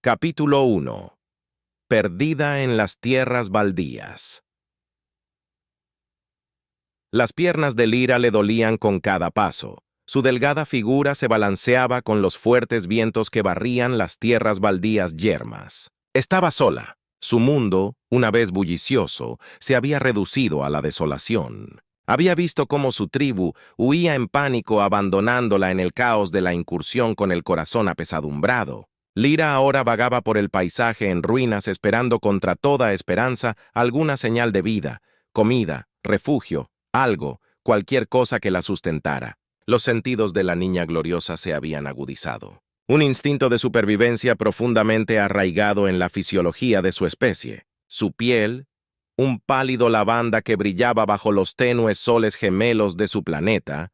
Capítulo 1. Perdida en las tierras baldías. Las piernas de Lyra le dolían con cada paso. Su delgada figura se balanceaba con los fuertes vientos que barrían las tierras baldías yermas. Estaba sola. Su mundo, una vez bullicioso, se había reducido a la desolación. Había visto cómo su tribu huía en pánico abandonándola en el caos de la incursión con el corazón apesadumbrado. Lyra ahora vagaba por el paisaje en ruinas esperando contra toda esperanza alguna señal de vida, comida, refugio, algo, cualquier cosa que la sustentara. Los sentidos de la niña gloriosa se habían agudizado. Un instinto de supervivencia profundamente arraigado en la fisiología de su especie. Su piel, un pálido lavanda que brillaba bajo los tenues soles gemelos de su planeta,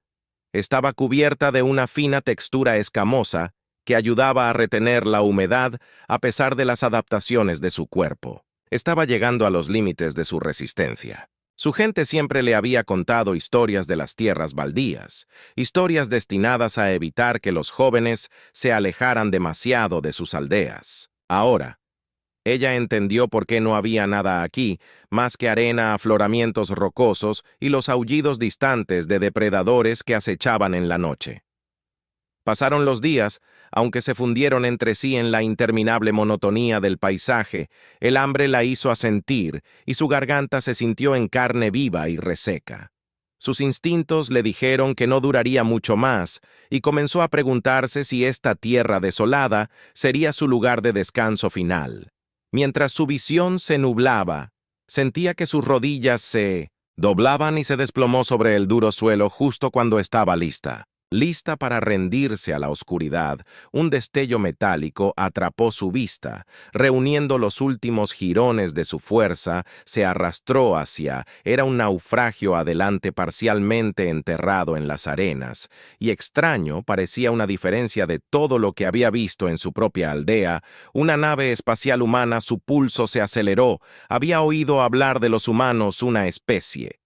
estaba cubierta de una fina textura escamosa que ayudaba a retener la humedad a pesar de las adaptaciones de su cuerpo. Estaba llegando a los límites de su resistencia. Su gente siempre le había contado historias de las tierras baldías, historias destinadas a evitar que los jóvenes se alejaran demasiado de sus aldeas. Ahora, ella entendió por qué no había nada aquí, más que arena, afloramientos rocosos y los aullidos distantes de depredadores que acechaban en la noche. Pasaron los días, aunque se fundieron entre sí en la interminable monotonía del paisaje, el hambre la hizo asentir y su garganta se sintió en carne viva y reseca. Sus instintos le dijeron que no duraría mucho más y comenzó a preguntarse si esta tierra desolada sería su lugar de descanso final. Mientras su visión se nublaba, sentía que sus rodillas se doblaban y se desplomó sobre el duro suelo justo cuando estaba lista. Lista para rendirse a la oscuridad, un destello metálico atrapó su vista. Reuniendo los últimos jirones de su fuerza, se arrastró era un naufragio adelante parcialmente enterrado en las arenas, y extraño parecía una diferencia de todo lo que había visto en su propia aldea. Una nave espacial humana, su pulso se aceleró, había oído hablar de los humanos una especie.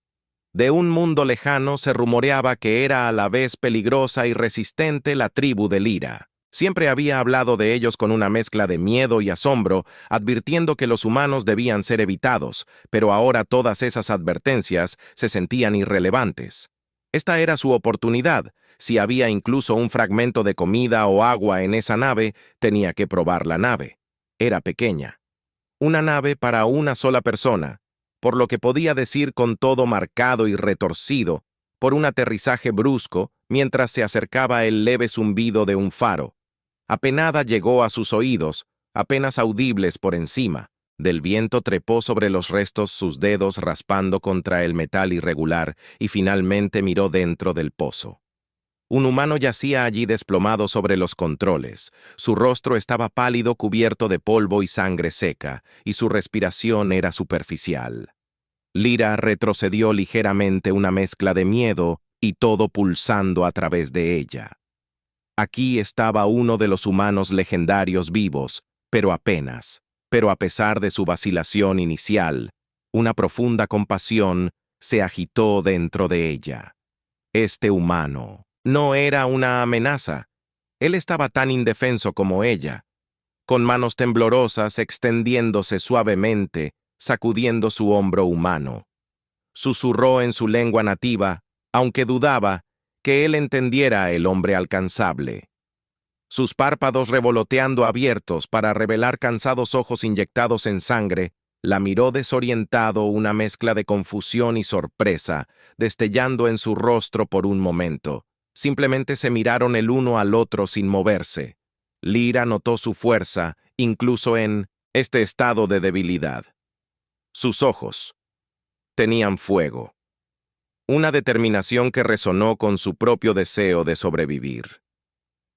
De un mundo lejano se rumoreaba que era a la vez peligrosa y resistente la tribu de Lyra. Siempre había hablado de ellos con una mezcla de miedo y asombro, advirtiendo que los humanos debían ser evitados, pero ahora todas esas advertencias se sentían irrelevantes. Esta era su oportunidad. Si había incluso un fragmento de comida o agua en esa nave, tenía que probar la nave. Era pequeña. Una nave para una sola persona, por lo que podía decir con todo marcado y retorcido, por un aterrizaje brusco, mientras se acercaba el leve zumbido de un faro. Apenada llegó a sus oídos, apenas audibles por encima. Del viento trepó sobre los restos sus dedos raspando contra el metal irregular y finalmente miró dentro del pozo. Un humano yacía allí desplomado sobre los controles. Su rostro estaba pálido, cubierto de polvo y sangre seca, y su respiración era superficial. Lyra retrocedió ligeramente, una mezcla de miedo y todo pulsando a través de ella. Aquí estaba uno de los humanos legendarios vivos, pero a pesar de su vacilación inicial, una profunda compasión se agitó dentro de ella. Este humano no era una amenaza. Él estaba tan indefenso como ella, con manos temblorosas extendiéndose suavemente, sacudiendo su hombro humano. Susurró en su lengua nativa, aunque dudaba que él entendiera el hombre alcanzable. Sus párpados revoloteando abiertos para revelar cansados ojos inyectados en sangre, la miró desorientado, una mezcla de confusión y sorpresa, destellando en su rostro por un momento. Simplemente se miraron el uno al otro sin moverse. Lyra notó su fuerza, incluso en este estado de debilidad. Sus ojos tenían fuego, una determinación que resonó con su propio deseo de sobrevivir.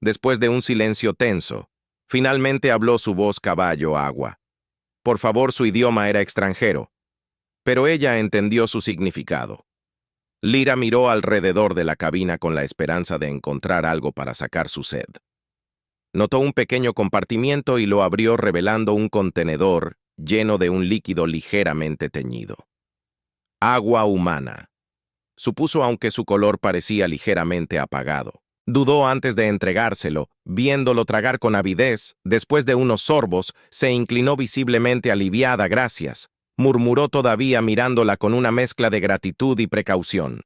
Después de un silencio tenso, finalmente habló su voz caballo agua. Por favor, su idioma era extranjero, pero ella entendió su significado. Lyra miró alrededor de la cabina con la esperanza de encontrar algo para sacar su sed. Notó un pequeño compartimiento y lo abrió revelando un contenedor lleno de un líquido ligeramente teñido. Agua humana. Supuso, aunque su color parecía ligeramente apagado. Dudó antes de entregárselo, viéndolo tragar con avidez, después de unos sorbos, se inclinó visiblemente aliviada. Gracias, murmuró todavía mirándola con una mezcla de gratitud y precaución.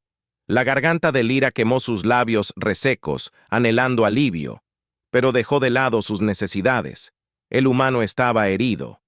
La garganta de Lyra quemó sus labios resecos, anhelando alivio, pero dejó de lado sus necesidades. El humano estaba herido.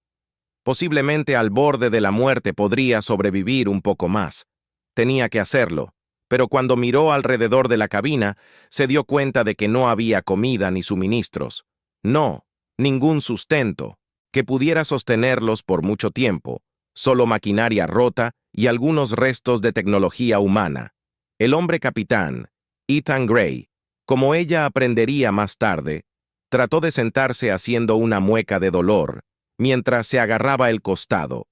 Posiblemente al borde de la muerte podría sobrevivir un poco más. Tenía que hacerlo, pero cuando miró alrededor de la cabina, se dio cuenta de que no había comida ni suministros. No, ningún sustento, que pudiera sostenerlos por mucho tiempo, solo maquinaria rota y algunos restos de tecnología humana. El hombre capitán, Ethan Gray, como ella aprendería más tarde, trató de sentarse haciendo una mueca de dolor, mientras se agarraba el costado.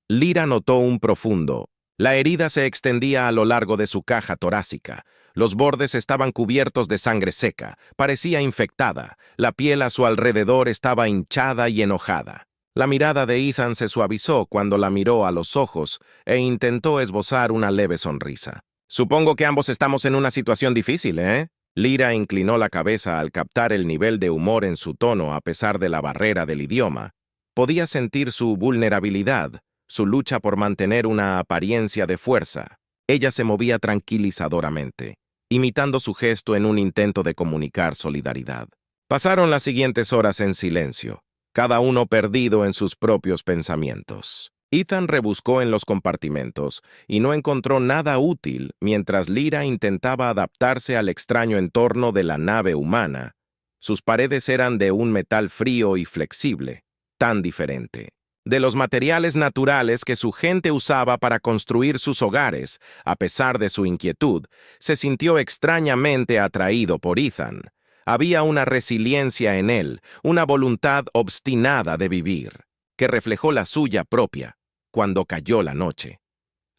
Lyra notó un profundo. La herida se extendía a lo largo de su caja torácica. Los bordes estaban cubiertos de sangre seca, parecía infectada. La piel a su alrededor estaba hinchada y enojada. La mirada de Ethan se suavizó cuando la miró a los ojos e intentó esbozar una leve sonrisa. Supongo que ambos estamos en una situación difícil, ¿eh? Lyra inclinó la cabeza al captar el nivel de humor en su tono a pesar de la barrera del idioma. Podía sentir su vulnerabilidad, su lucha por mantener una apariencia de fuerza. Ella se movía tranquilizadoramente, imitando su gesto en un intento de comunicar solidaridad. Pasaron las siguientes horas en silencio, cada uno perdido en sus propios pensamientos. Ethan rebuscó en los compartimentos y no encontró nada útil mientras Lyra intentaba adaptarse al extraño entorno de la nave humana. Sus paredes eran de un metal frío y flexible, tan diferente de los materiales naturales que su gente usaba para construir sus hogares. A pesar de su inquietud, se sintió extrañamente atraído por Ethan. Había una resiliencia en él, una voluntad obstinada de vivir, que reflejó la suya propia cuando cayó la noche.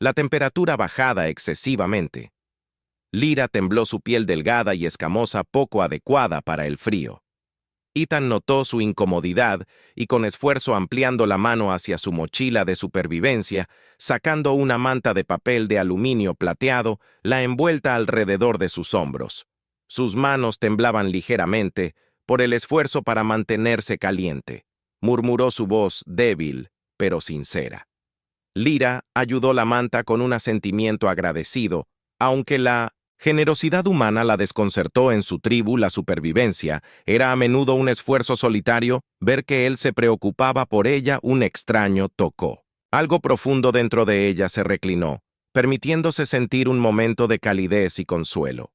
La temperatura bajada excesivamente. Lyra tembló su piel delgada y escamosa poco adecuada para el frío. Ethan notó su incomodidad y con esfuerzo ampliando la mano hacia su mochila de supervivencia, sacando una manta de papel de aluminio plateado, la envuelta alrededor de sus hombros. Sus manos temblaban ligeramente por el esfuerzo para mantenerse caliente. Murmuró su voz débil, pero sincera. Lyra ayudó la manta con un asentimiento agradecido, aunque la generosidad humana la desconcertó. En su tribu. La supervivencia era a menudo un esfuerzo solitario. Ver que él se preocupaba por ella, un extraño tocó. Algo profundo dentro de ella se reclinó, permitiéndose sentir un momento de calidez y consuelo.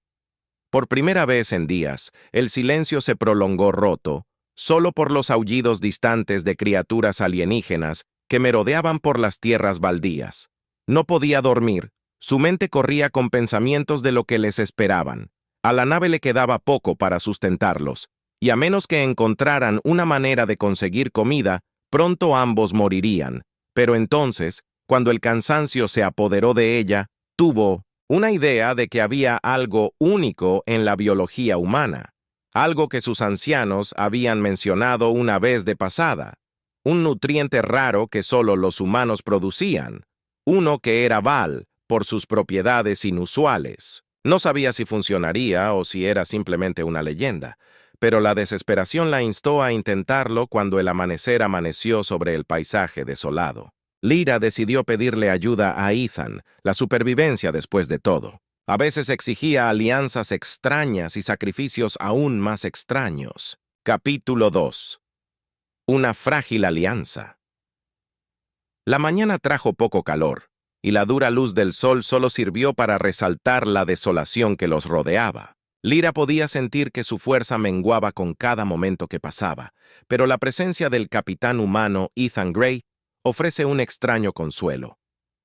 Por primera vez en días, el silencio se prolongó roto, solo por los aullidos distantes de criaturas alienígenas que merodeaban por las tierras baldías. No podía dormir. Su mente corría con pensamientos de lo que les esperaban. A la nave le quedaba poco para sustentarlos, y a menos que encontraran una manera de conseguir comida, pronto ambos morirían. Pero entonces, cuando el cansancio se apoderó de ella, tuvo una idea de que había algo único en la biología humana, algo que sus ancianos habían mencionado una vez de pasada, un nutriente raro que solo los humanos producían, uno que era Val, por sus propiedades inusuales. No sabía si funcionaría o si era simplemente una leyenda, pero la desesperación la instó a intentarlo cuando el amanecer amaneció sobre el paisaje desolado. Lyra decidió pedirle ayuda a Ethan, la supervivencia después de todo. A veces exigía alianzas extrañas y sacrificios aún más extraños. Capítulo 2. Una frágil alianza. La mañana trajo poco calor, y la dura luz del sol solo sirvió para resaltar la desolación que los rodeaba. Lyra podía sentir que su fuerza menguaba con cada momento que pasaba, pero la presencia del capitán humano Ethan Gray ofrece un extraño consuelo.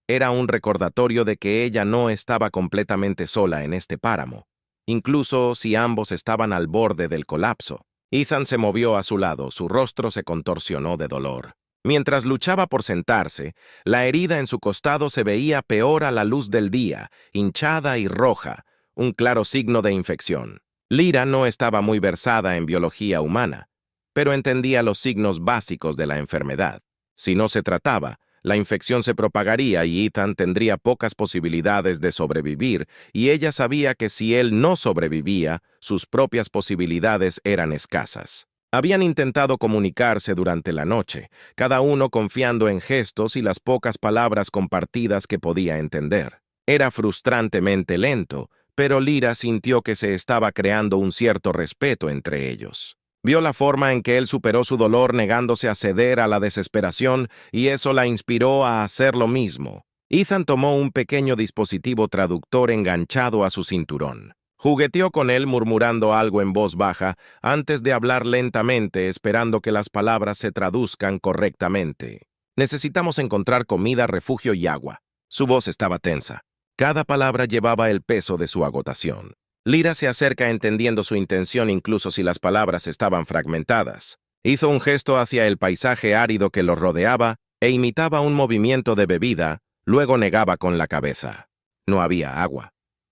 Era un recordatorio de que ella no estaba completamente sola en este páramo, incluso si ambos estaban al borde del colapso. Ethan se movió a su lado, su rostro se contorsionó de dolor. Mientras luchaba por sentarse, la herida en su costado se veía peor a la luz del día, hinchada y roja, un claro signo de infección. Lyra no estaba muy versada en biología humana, pero entendía los signos básicos de la enfermedad. Si no se trataba, La infección se propagaría y Ethan tendría pocas posibilidades de sobrevivir, y ella sabía que si él no sobrevivía, sus propias posibilidades eran escasas. Habían intentado comunicarse durante la noche, cada uno confiando en gestos y las pocas palabras compartidas que podía entender. Era frustrantemente lento, pero Lyra sintió que se estaba creando un cierto respeto entre ellos. Vio la forma en que él superó su dolor negándose a ceder a la desesperación y eso la inspiró a hacer lo mismo. Ethan tomó un pequeño dispositivo traductor enganchado a su cinturón. Jugueteó con él murmurando algo en voz baja antes de hablar lentamente esperando que las palabras se traduzcan correctamente. Necesitamos encontrar comida, refugio y agua. Su voz estaba tensa. Cada palabra llevaba el peso de su agotación. Lyra se acerca entendiendo su intención incluso si las palabras estaban fragmentadas. Hizo un gesto hacia el paisaje árido que lo rodeaba e imitaba un movimiento de bebida, luego negaba con la cabeza. No había agua.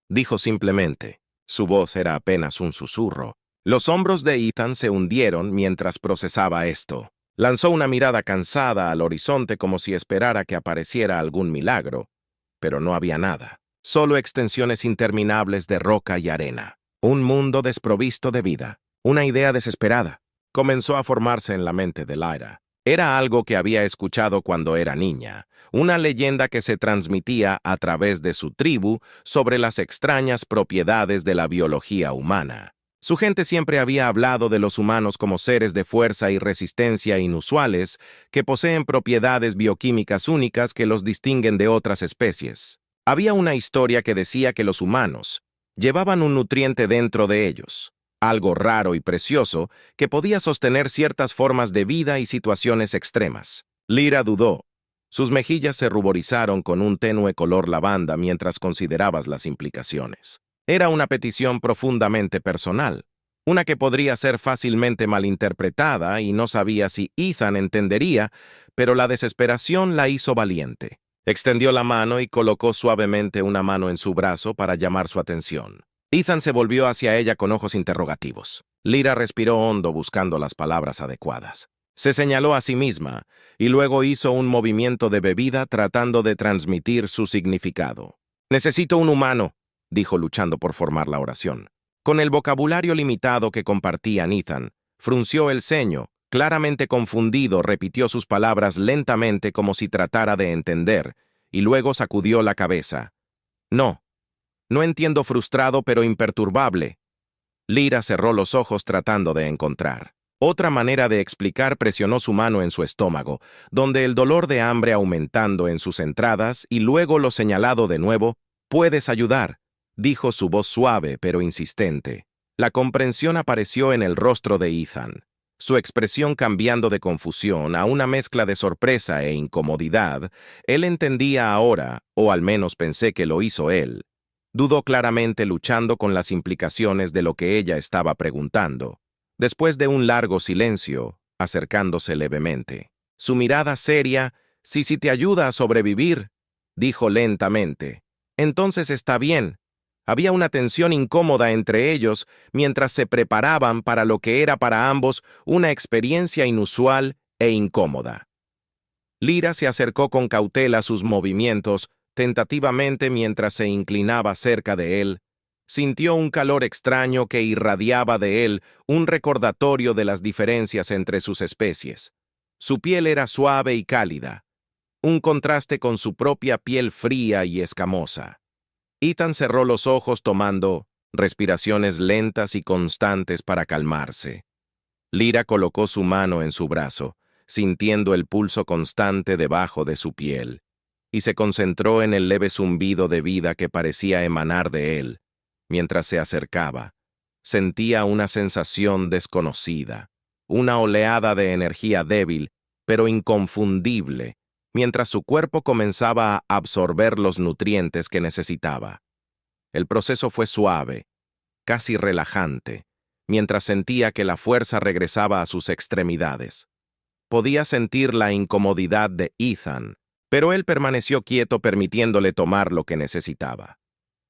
Dijo simplemente. Su voz era apenas un susurro. Los hombros de Ethan se hundieron mientras procesaba esto. Lanzó una mirada cansada al horizonte como si esperara que apareciera algún milagro, pero no había nada. Solo extensiones interminables de roca y arena. Un mundo desprovisto de vida. Una idea desesperada. Comenzó a formarse en la mente de Lyra. Era algo que había escuchado cuando era niña. Una leyenda que se transmitía a través de su tribu sobre las extrañas propiedades de la biología humana. Su gente siempre había hablado de los humanos como seres de fuerza y resistencia inusuales que poseen propiedades bioquímicas únicas que los distinguen de otras especies. Había una historia que decía que los humanos llevaban un nutriente dentro de ellos, algo raro y precioso que podía sostener ciertas formas de vida y situaciones extremas. Lyra dudó. Sus mejillas se ruborizaron con un tenue color lavanda mientras considerabas las implicaciones. Era una petición profundamente personal, una que podría ser fácilmente malinterpretada y no sabía si Ethan entendería, pero la desesperación la hizo valiente. Extendió la mano y colocó suavemente una mano en su brazo para llamar su atención. Ethan se volvió hacia ella con ojos interrogativos. Lyra respiró hondo buscando las palabras adecuadas. Se señaló a sí misma y luego hizo un movimiento de bebida tratando de transmitir su significado. «Necesito un humano», dijo luchando por formar la oración. Con el vocabulario limitado que compartían Ethan, frunció el ceño. Claramente confundido, repitió sus palabras lentamente como si tratara de entender, y luego sacudió la cabeza. No entiendo, frustrado pero imperturbable. Lyra cerró los ojos tratando de encontrar. Otra manera de explicar presionó su mano en su estómago, donde el dolor de hambre aumentando en sus entradas y luego lo señalado de nuevo. «Puedes ayudar», dijo su voz suave pero insistente. La comprensión apareció en el rostro de Ethan. Su expresión cambiando de confusión a una mezcla de sorpresa e incomodidad, él entendía ahora, o al menos pensé que lo hizo él. Dudó claramente luchando con las implicaciones de lo que ella estaba preguntando. Después de un largo silencio, acercándose levemente. Su mirada seria, si te ayuda a sobrevivir, dijo lentamente. Entonces está bien. Había una tensión incómoda entre ellos mientras se preparaban para lo que era para ambos una experiencia inusual e incómoda. Lyra se acercó con cautela a sus movimientos, tentativamente mientras se inclinaba cerca de él. Sintió un calor extraño que irradiaba de él, un recordatorio de las diferencias entre sus especies. Su piel era suave y cálida, un contraste con su propia piel fría y escamosa. Ethan cerró los ojos tomando respiraciones lentas y constantes para calmarse. Lyra colocó su mano en su brazo, sintiendo el pulso constante debajo de su piel, y se concentró en el leve zumbido de vida que parecía emanar de él. Mientras se acercaba, sentía una sensación desconocida, una oleada de energía débil, pero inconfundible, mientras su cuerpo comenzaba a absorber los nutrientes que necesitaba. El proceso fue suave, casi relajante, mientras sentía que la fuerza regresaba a sus extremidades. Podía sentir la incomodidad de Ethan, pero él permaneció quieto permitiéndole tomar lo que necesitaba.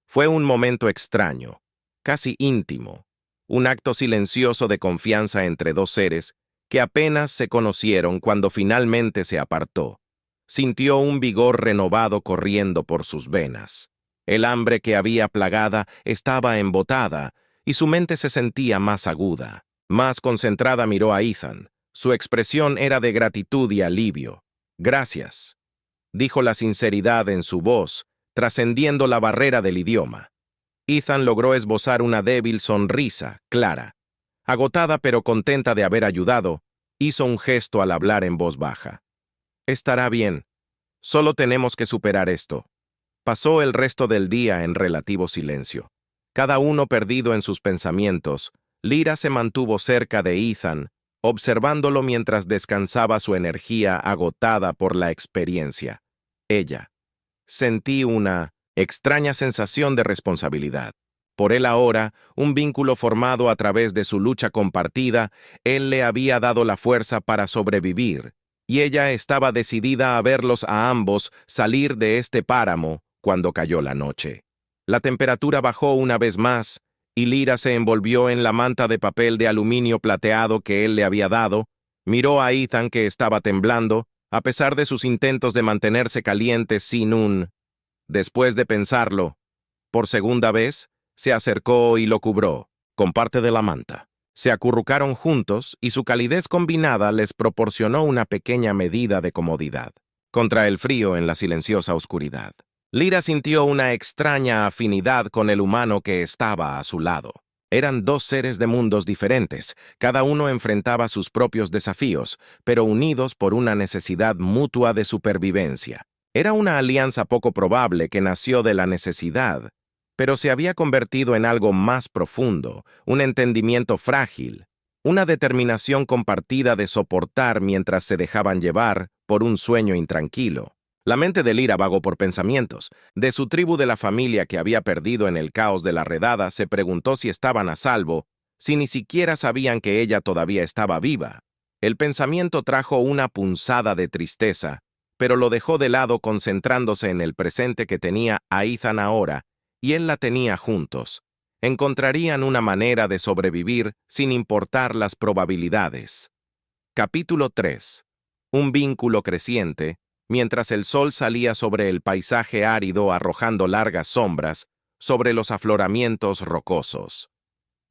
Fue un momento extraño, casi íntimo, un acto silencioso de confianza entre dos seres que apenas se conocieron cuando finalmente se apartó. Sintió un vigor renovado corriendo por sus venas. El hambre que había plagada estaba embotada, y su mente se sentía más aguda. Más concentrada miró a Ethan. Su expresión era de gratitud y alivio. «Gracias», dijo la sinceridad en su voz, trascendiendo la barrera del idioma. Ethan logró esbozar una débil sonrisa, clara. Agotada pero contenta de haber ayudado, hizo un gesto al hablar en voz baja. «Estará bien. Solo tenemos que superar esto». Pasó el resto del día en relativo silencio. Cada uno perdido en sus pensamientos, Lyra se mantuvo cerca de Ethan, observándolo mientras descansaba su energía agotada por la experiencia. Ella. Sentí una extraña sensación de responsabilidad. Por él ahora, un vínculo formado a través de su lucha compartida, él le había dado la fuerza para sobrevivir, y ella estaba decidida a verlos a ambos salir de este páramo cuando cayó la noche. La temperatura bajó una vez más, y Lyra se envolvió en la manta de papel de aluminio plateado que él le había dado, miró a Ethan que estaba temblando, a pesar de sus intentos de mantenerse caliente sin un... Después de pensarlo, por segunda vez, se acercó y lo cubrió, con parte de la manta. Se acurrucaron juntos y su calidez combinada les proporcionó una pequeña medida de comodidad, contra el frío en la silenciosa oscuridad. Lyra sintió una extraña afinidad con el humano que estaba a su lado. Eran dos seres de mundos diferentes, cada uno enfrentaba sus propios desafíos, pero unidos por una necesidad mutua de supervivencia. Era una alianza poco probable que nació de la necesidad, pero se había convertido en algo más profundo, un entendimiento frágil, una determinación compartida de soportar mientras se dejaban llevar por un sueño intranquilo. La mente de Lyra vagó por pensamientos. De su tribu de la familia que había perdido en el caos de la redada, se preguntó si estaban a salvo, si ni siquiera sabían que ella todavía estaba viva. El pensamiento trajo una punzada de tristeza, pero lo dejó de lado concentrándose en el presente que tenía a Ethan ahora, y él la tenía juntos. Encontrarían una manera de sobrevivir sin importar las probabilidades. Capítulo 3. Un vínculo creciente. Mientras el sol salía sobre el paisaje árido arrojando largas sombras sobre los afloramientos rocosos.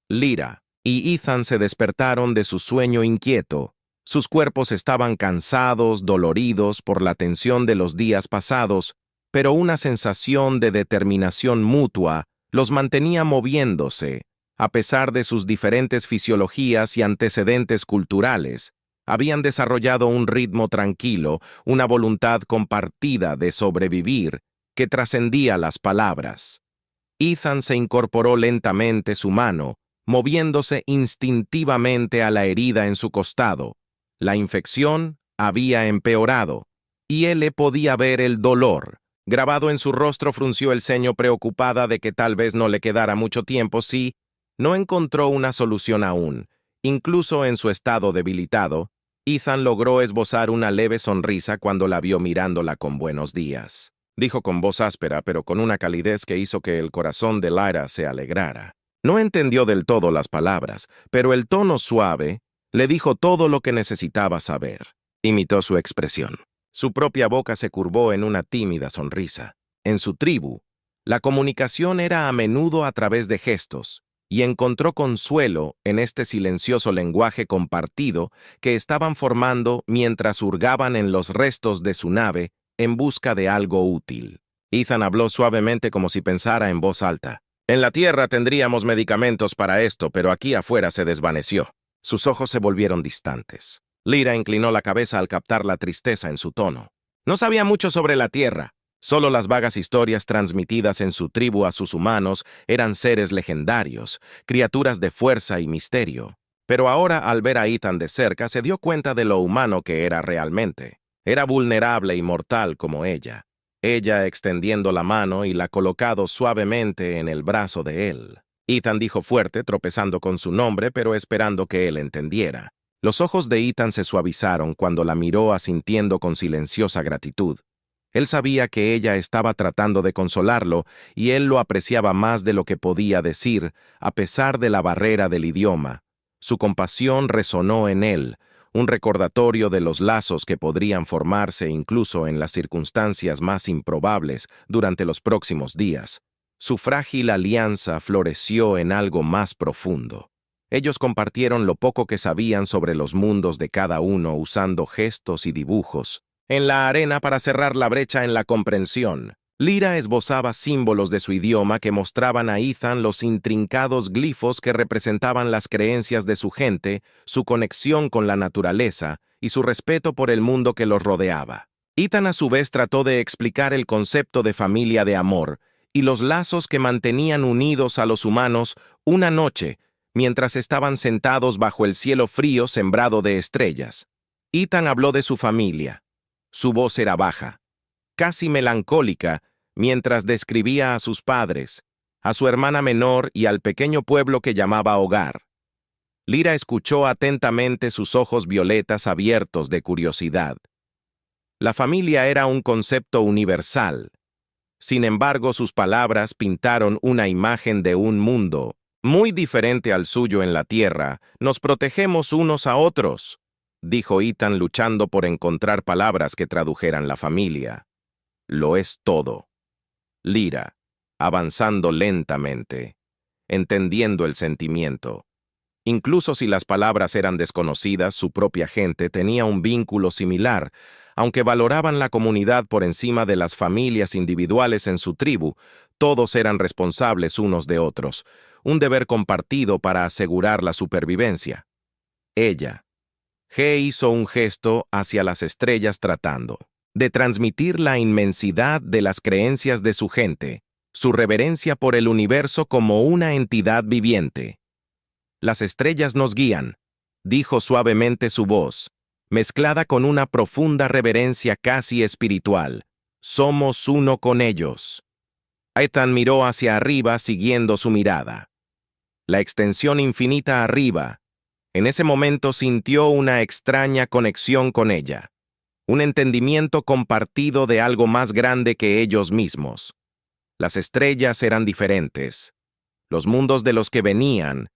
Lyra y Ethan se despertaron de su sueño inquieto. Sus cuerpos estaban cansados, doloridos por la tensión de los días pasados, pero una sensación de determinación mutua los mantenía moviéndose, a pesar de sus diferentes fisiologías y antecedentes culturales. Habían desarrollado un ritmo tranquilo, una voluntad compartida de sobrevivir que trascendía las palabras. Ethan se incorporó lentamente su mano, moviéndose instintivamente a la herida en su costado. La infección había empeorado, y él le podía ver el dolor. Grabado en su rostro frunció el ceño preocupada de que tal vez no le quedara mucho tiempo si no encontró una solución aún. Incluso en su estado debilitado, Ethan logró esbozar una leve sonrisa cuando la vio mirándola con buenos días. Dijo con voz áspera, pero con una calidez que hizo que el corazón de Lyra se alegrara. No entendió del todo las palabras, pero el tono suave le dijo todo lo que necesitaba saber. Imitó su expresión. Su propia boca se curvó en una tímida sonrisa. En su tribu, la comunicación era a menudo a través de gestos, y encontró consuelo en este silencioso lenguaje compartido que estaban formando mientras hurgaban en los restos de su nave en busca de algo útil. Ethan habló suavemente como si pensara en voz alta. En la Tierra tendríamos medicamentos para esto, pero aquí afuera se desvaneció. Sus ojos se volvieron distantes. Lyra inclinó la cabeza al captar la tristeza en su tono. No sabía mucho sobre la Tierra. Solo las vagas historias transmitidas en su tribu a sus humanos eran seres legendarios, criaturas de fuerza y misterio. Pero ahora, al ver a Ethan de cerca, se dio cuenta de lo humano que era realmente. Era vulnerable y mortal como ella. Ella extendiendo la mano y la colocado suavemente en el brazo de él. Ethan dijo fuerte, tropezando con su nombre, pero esperando que él entendiera. Los ojos de Ethan se suavizaron cuando la miró asintiendo con silenciosa gratitud. Él sabía que ella estaba tratando de consolarlo y él lo apreciaba más de lo que podía decir, a pesar de la barrera del idioma. Su compasión resonó en él, un recordatorio de los lazos que podrían formarse incluso en las circunstancias más improbables durante los próximos días. Su frágil alianza floreció en algo más profundo. Ellos compartieron lo poco que sabían sobre los mundos de cada uno usando gestos y dibujos en la arena para cerrar la brecha en la comprensión. Lyra esbozaba símbolos de su idioma que mostraban a Ethan los intrincados glifos que representaban las creencias de su gente, su conexión con la naturaleza y su respeto por el mundo que los rodeaba. Ethan a su vez trató de explicar el concepto de familia de amor y los lazos que mantenían unidos a los humanos una noche mientras estaban sentados bajo el cielo frío sembrado de estrellas. Ethan habló de su familia. Su voz era baja, casi melancólica, mientras describía a sus padres, a su hermana menor y al pequeño pueblo que llamaba hogar. Lyra escuchó atentamente, sus ojos violetas abiertos de curiosidad. La familia era un concepto universal. Sin embargo, sus palabras pintaron una imagen de un mundo muy diferente al suyo en la Tierra. Nos protegemos unos a otros, dijo Ethan luchando por encontrar palabras que tradujeran la familia. Lo es todo. Lyra, avanzando lentamente, entendiendo el sentimiento. Incluso si las palabras eran desconocidas, su propia gente tenía un vínculo similar. Aunque valoraban la comunidad por encima de las familias individuales en su tribu, todos eran responsables unos de otros, un deber compartido para asegurar la supervivencia. Ella. G hizo un gesto hacia las estrellas tratando de transmitir la inmensidad de las creencias de su gente, su reverencia por el universo como una entidad viviente. Las estrellas nos guían, dijo suavemente su voz, mezclada con una profunda reverencia casi espiritual. Somos uno con ellos. Ethan miró hacia arriba siguiendo su mirada. La extensión infinita arriba. En ese momento sintió una extraña conexión con ella. Un entendimiento compartido de algo más grande que ellos mismos. Las estrellas eran diferentes. Los mundos de los que venían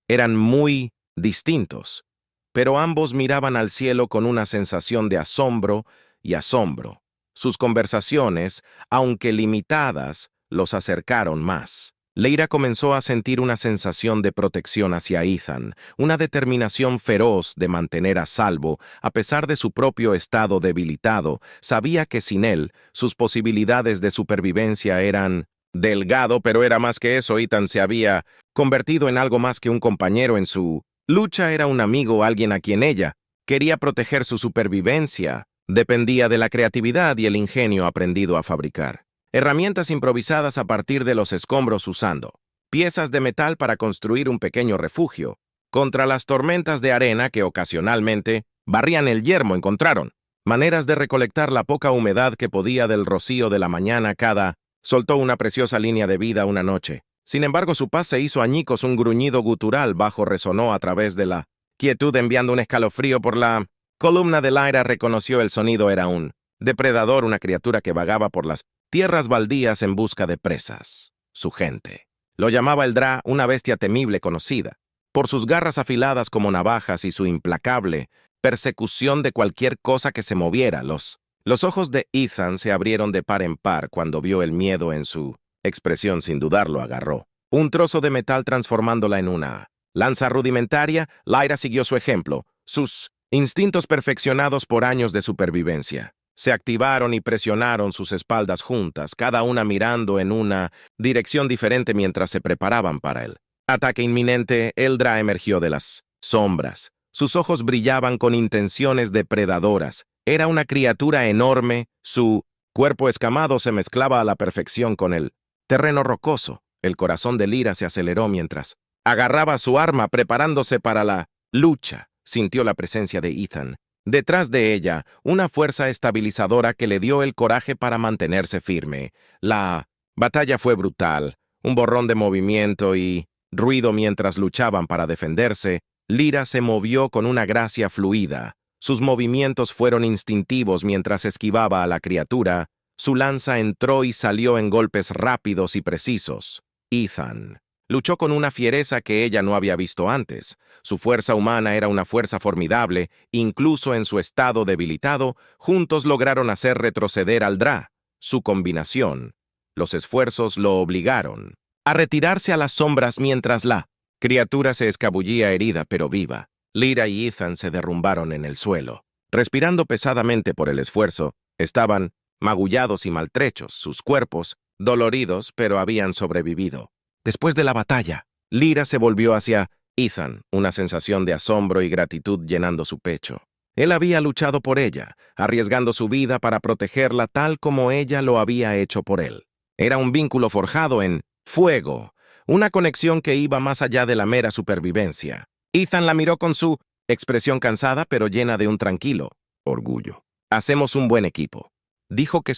eran muy distintos, pero ambos miraban al cielo con una sensación de asombro y asombro. Sus conversaciones, aunque limitadas, los acercaron más. Lyra comenzó a sentir una sensación de protección hacia Ethan, una determinación feroz de mantener a salvo, a pesar de su propio estado debilitado. Sabía que sin él, sus posibilidades de supervivencia eran delgado, pero era más que eso. Ethan se había convertido en algo más que un compañero en su lucha. Era un amigo, alguien a quien ella quería proteger. Su supervivencia dependía de la creatividad y el ingenio aprendido a fabricar. Herramientas improvisadas a partir de los escombros usando piezas de metal para construir un pequeño refugio contra las tormentas de arena que ocasionalmente barrían el yermo. Encontraron maneras de recolectar la poca humedad que podía del rocío de la mañana. Cada soltó una preciosa línea de vida una noche. Sin embargo, su paz se hizo añicos. Un gruñido gutural bajo resonó a través de la quietud, enviando un escalofrío por la columna de Lyra. Reconoció el sonido. Era un depredador, una criatura que vagaba por las tierras baldías en busca de presas. Su gente lo llamaba el Dra, una bestia temible conocida por sus garras afiladas como navajas y su implacable persecución de cualquier cosa que se moviera. Los ojos de Ethan se abrieron de par en par cuando vio el miedo en su expresión. Sin dudarlo, agarró un trozo de metal transformándola en una lanza rudimentaria. Lyra siguió su ejemplo. Sus instintos perfeccionados por años de supervivencia se activaron y presionaron sus espaldas juntas, cada una mirando en una dirección diferente mientras se preparaban para el ataque inminente. El Dra emergió de las sombras. Sus ojos brillaban con intenciones depredadoras. Era una criatura enorme. Su cuerpo escamado se mezclaba a la perfección con el terreno rocoso. El corazón de Lyra se aceleró mientras agarraba su arma preparándose para la lucha. Sintió la presencia de Ethan. Detrás de ella, una fuerza estabilizadora que le dio el coraje para mantenerse firme. La batalla fue brutal, un borrón de movimiento y ruido mientras luchaban para defenderse. Lyra se movió con una gracia fluida. Sus movimientos fueron instintivos mientras esquivaba a la criatura. Su lanza entró y salió en golpes rápidos y precisos. Ethan Luchó con una fiereza que ella no había visto antes. Su fuerza humana era una fuerza formidable, incluso en su estado debilitado, juntos lograron hacer retroceder al Dra. Su combinación. Los esfuerzos lo obligaron a retirarse a las sombras mientras la criatura se escabullía herida pero viva. Lyra y Ethan se derrumbaron en el suelo. Respirando pesadamente por el esfuerzo, estaban magullados y maltrechos, sus cuerpos doloridos, pero habían sobrevivido. Después de la batalla, Lyra se volvió hacia Ethan, una sensación de asombro y gratitud llenando su pecho. Él había luchado por ella, arriesgando su vida para protegerla tal como ella lo había hecho por él. Era un vínculo forjado en fuego, una conexión que iba más allá de la mera supervivencia. Ethan la miró con su expresión cansada pero llena de un tranquilo orgullo. Hacemos un buen equipo. Dijo que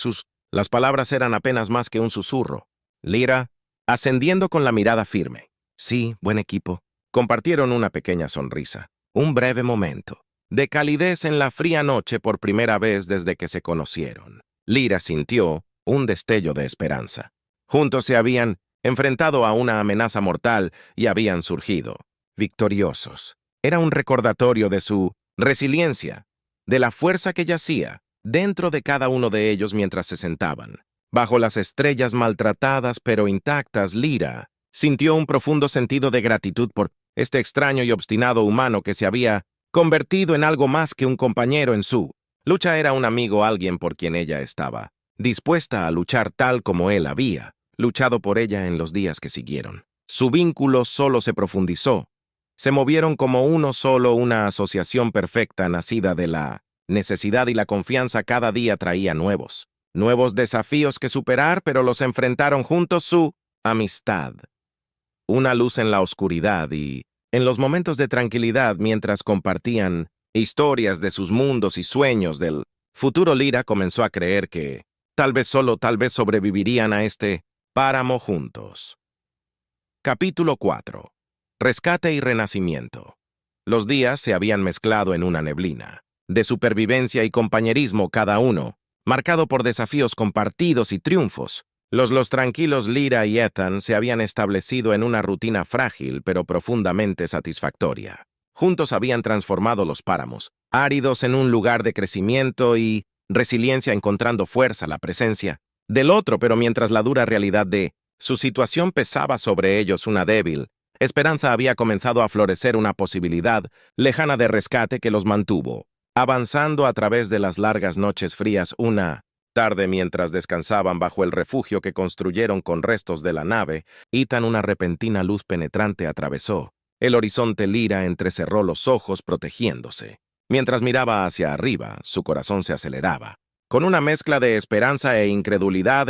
las palabras eran apenas más que un susurro. Lyra, ascendiendo con la mirada firme. Sí, buen equipo. Compartieron una pequeña sonrisa. Un breve momento de calidez en la fría noche por primera vez desde que se conocieron. Lyra sintió un destello de esperanza. Juntos se habían enfrentado a una amenaza mortal y habían surgido victoriosos. Era un recordatorio de su resiliencia, de la fuerza que yacía dentro de cada uno de ellos mientras se sentaban. Bajo las estrellas maltratadas pero intactas, Lyra sintió un profundo sentido de gratitud por este extraño y obstinado humano que se había convertido en algo más que un compañero en su lucha. Era un amigo, alguien por quien ella estaba dispuesta a luchar tal como él había luchado por ella en los días que siguieron. Su vínculo solo se profundizó. Se movieron como uno solo, una asociación perfecta nacida de la necesidad y la confianza. Cada día traía nuevos desafíos que superar, pero los enfrentaron juntos. Su amistad, una luz en la oscuridad y en los momentos de tranquilidad mientras compartían historias de sus mundos y sueños del futuro. Lyra comenzó a creer que tal vez sobrevivirían a este páramo juntos. Capítulo 4. Rescate y renacimiento. Los días se habían mezclado en una neblina de supervivencia y compañerismo, cada uno marcado por desafíos compartidos y triunfos. Los tranquilos Lyra y Ethan se habían establecido en una rutina frágil pero profundamente satisfactoria. Juntos habían transformado los páramos áridos en un lugar de crecimiento y resiliencia, encontrando fuerza, la presencia del otro, pero mientras la dura realidad de su situación pesaba sobre ellos, una débil esperanza había comenzado a florecer, una posibilidad lejana de rescate que los mantuvo avanzando a través de las largas noches frías. Una tarde, mientras descansaban bajo el refugio que construyeron con restos de la nave, Ethan, una repentina luz penetrante atravesó el horizonte. Lyra entrecerró los ojos protegiéndose. Mientras miraba hacia arriba, su corazón se aceleraba. Con una mezcla de esperanza e incredulidad,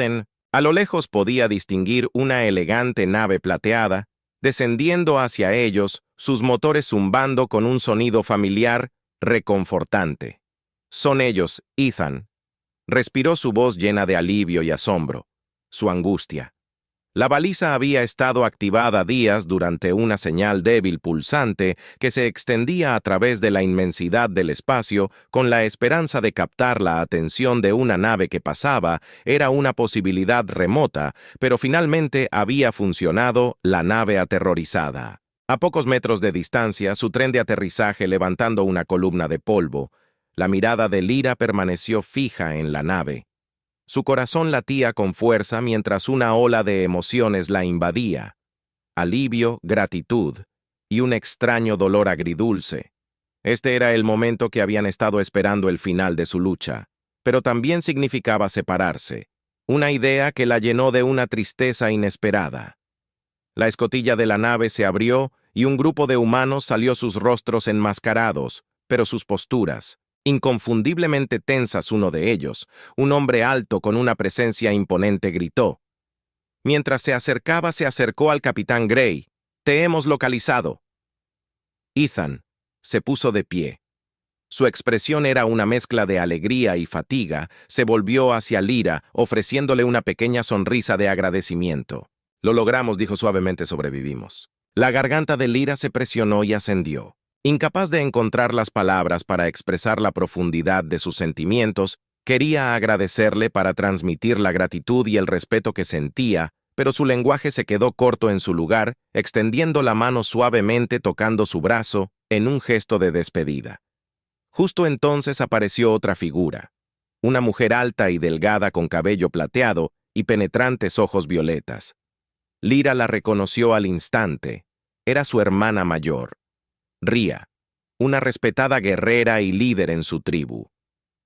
a lo lejos podía distinguir una elegante nave plateada descendiendo hacia ellos, sus motores zumbando con un sonido familiar, reconfortante. Son ellos, Ethan. Respiró su voz llena de alivio y asombro, su angustia. La baliza había estado activada días durante una señal débil pulsante que se extendía a través de la inmensidad del espacio con la esperanza de captar la atención de una nave que pasaba. Era una posibilidad remota, pero finalmente había funcionado. La nave aterrorizada. A pocos metros de distancia, su tren de aterrizaje levantando una columna de polvo. La mirada de Lyra permaneció fija en la nave. Su corazón latía con fuerza mientras una ola de emociones la invadía. Alivio, gratitud y un extraño dolor agridulce. Este era el momento que habían estado esperando, el final de su lucha, pero también significaba separarse, una idea que la llenó de una tristeza inesperada. La escotilla de la nave se abrió y un grupo de humanos salió, sus rostros enmascarados, pero sus posturas inconfundiblemente tensas. Uno de ellos, un hombre alto con una presencia imponente, gritó. Mientras se acercó al capitán Gray. «Te hemos localizado». Ethan se puso de pie. Su expresión era una mezcla de alegría y fatiga. Se volvió hacia Lyra, ofreciéndole una pequeña sonrisa de agradecimiento. «Lo logramos», dijo suavemente. «Sobrevivimos». La garganta de Lyra se presionó y ascendió. Incapaz de encontrar las palabras para expresar la profundidad de sus sentimientos, quería agradecerle para transmitir la gratitud y el respeto que sentía, pero su lenguaje se quedó corto en su lugar, extendiendo la mano suavemente tocando su brazo en un gesto de despedida. Justo entonces apareció otra figura, una mujer alta y delgada con cabello plateado y penetrantes ojos violetas. Lyra la reconoció al instante. Era su hermana mayor, Ria, una respetada guerrera y líder en su tribu.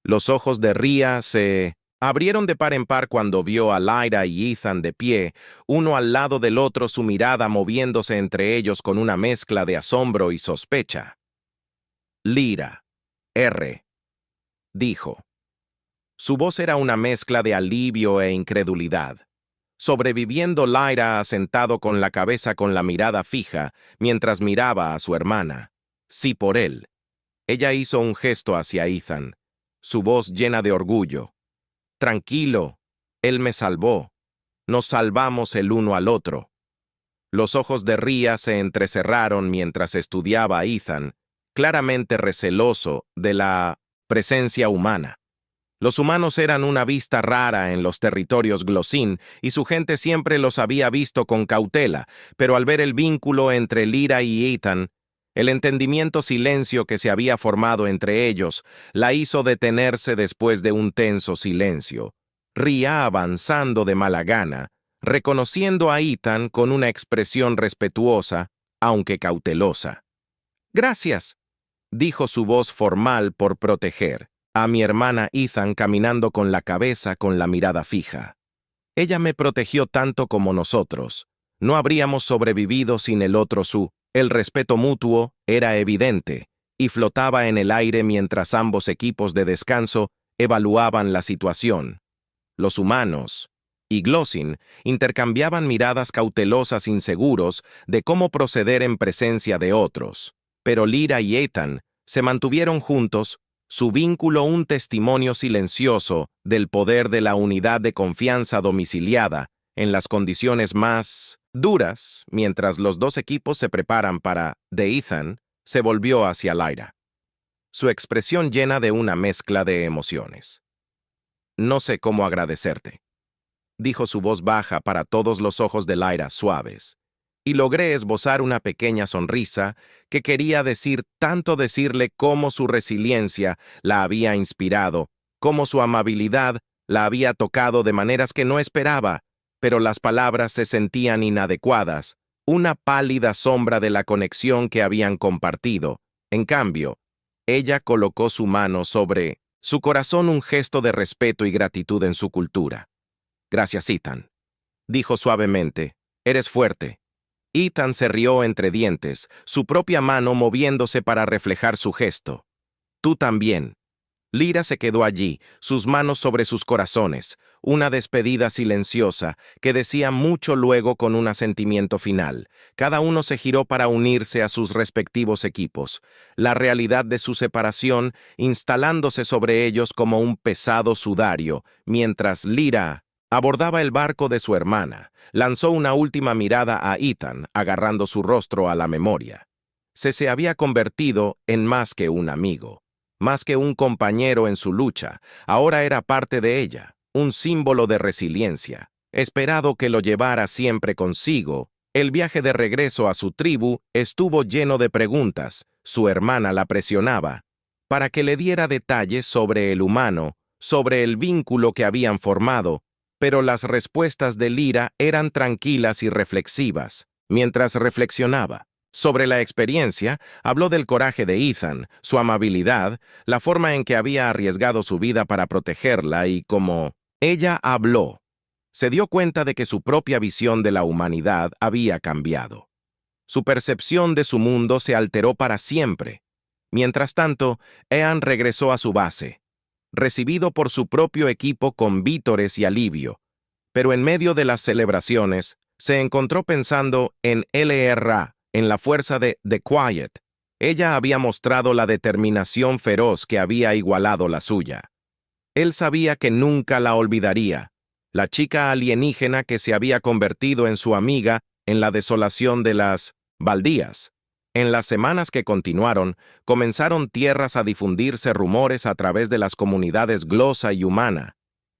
Los ojos de Ria se abrieron de par en par cuando vio a Lyra y Ethan de pie, uno al lado del otro, su mirada moviéndose entre ellos con una mezcla de asombro y sospecha. Lyra, dijo. Su voz era una mezcla de alivio e incredulidad. Sobreviviendo, Lyra sentado con la cabeza con la mirada fija, mientras miraba a su hermana. Sí, por él. Ella hizo un gesto hacia Ethan, su voz llena de orgullo. Tranquilo, él me salvó. Nos salvamos el uno al otro. Los ojos de Ria se entrecerraron mientras estudiaba a Ethan, claramente receloso de la presencia humana. Los humanos eran una vista rara en los territorios Glossin y su gente siempre los había visto con cautela, pero al ver el vínculo entre Lyra y Ethan, el entendimiento silencio que se había formado entre ellos la hizo detenerse después de un tenso silencio. Ria avanzando de mala gana, reconociendo a Ethan con una expresión respetuosa, aunque cautelosa. «Gracias», dijo su voz formal por proteger a mi hermana Ethan caminando con la cabeza con la mirada fija. Ella me protegió tanto como nosotros. No habríamos sobrevivido sin el otro su. El respeto mutuo era evidente y flotaba en el aire mientras ambos equipos de descanso evaluaban la situación. Los humanos y Glossin intercambiaban miradas cautelosas inseguros de cómo proceder en presencia de otros, pero Lyra y Ethan se mantuvieron juntos, su vínculo un testimonio silencioso del poder de la unidad de confianza domiciliada en las condiciones más duras. Mientras los dos equipos se preparan para de Ethan, se volvió hacia Lyra, su expresión llena de una mezcla de emociones. «No sé cómo agradecerte», dijo su voz baja para todos los ojos de Lyra suaves, y logré esbozar una pequeña sonrisa que quería decir tanto decirle cómo su resiliencia la había inspirado, cómo su amabilidad la había tocado de maneras que no esperaba, pero las palabras se sentían inadecuadas, una pálida sombra de la conexión que habían compartido. En cambio, ella colocó su mano sobre su corazón, un gesto de respeto y gratitud en su cultura. «Gracias, Ethan», dijo suavemente. «Eres fuerte». Ethan se rió entre dientes, su propia mano moviéndose para reflejar su gesto. «Tú también». Lyra se quedó allí, sus manos sobre sus corazones, una despedida silenciosa que decía mucho luego con un asentimiento final. Cada uno se giró para unirse a sus respectivos equipos, la realidad de su separación instalándose sobre ellos como un pesado sudario, mientras Lyra abordaba el barco de su hermana. Lanzó una última mirada a Ethan, agarrando su rostro a la memoria. Se había convertido en más que un amigo. Más que un compañero en su lucha, ahora era parte de ella, un símbolo de resiliencia, esperado que lo llevara siempre consigo. El viaje de regreso a su tribu estuvo lleno de preguntas. Su hermana la presionaba para que le diera detalles sobre el humano, sobre el vínculo que habían formado, pero las respuestas de Lyra eran tranquilas y reflexivas. Mientras reflexionaba sobre la experiencia, habló del coraje de Ethan, su amabilidad, la forma en que había arriesgado su vida para protegerla y como ella habló, se dio cuenta de que su propia visión de la humanidad había cambiado. Su percepción de su mundo se alteró para siempre. Mientras tanto, Ean regresó a su base, recibido por su propio equipo con vítores y alivio, pero en medio de las celebraciones, se encontró pensando en Lyra, en la fuerza de The Quiet. Ella había mostrado la determinación feroz que había igualado la suya. Él sabía que nunca la olvidaría, la chica alienígena que se había convertido en su amiga en la desolación de las baldías. En las semanas que continuaron, comenzaron tierras a difundirse rumores a través de las comunidades glosa y humana,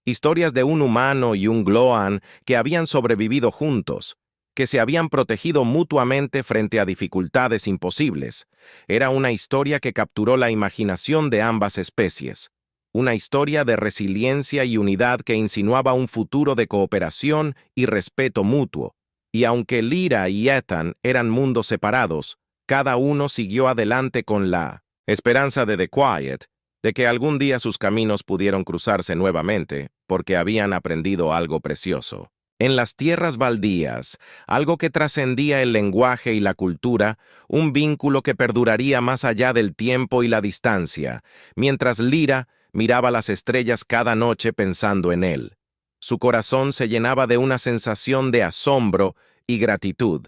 Historias de un humano y un Gloan que habían sobrevivido juntos, que se habían protegido mutuamente frente a dificultades imposibles. Era una historia que capturó la imaginación de ambas especies. Una historia de resiliencia y unidad que insinuaba un futuro de cooperación y respeto mutuo. Y aunque Lyra y Ethan eran mundos separados, cada uno siguió adelante con la esperanza de The Quiet, de que algún día sus caminos pudieron cruzarse nuevamente, porque habían aprendido algo precioso. En las tierras baldías, algo que trascendía el lenguaje y la cultura, un vínculo que perduraría más allá del tiempo y la distancia, mientras Lyra miraba las estrellas cada noche pensando en él. Su corazón se llenaba de una sensación de asombro y gratitud,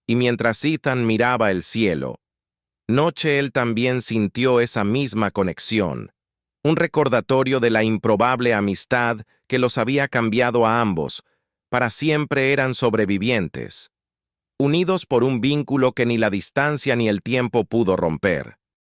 y mientras Ethan miraba el cielo, noche él también sintió esa misma conexión, un recordatorio de la improbable amistad que los había cambiado a ambos. Para siempre eran sobrevivientes, unidos por un vínculo que ni la distancia ni el tiempo pudo romper.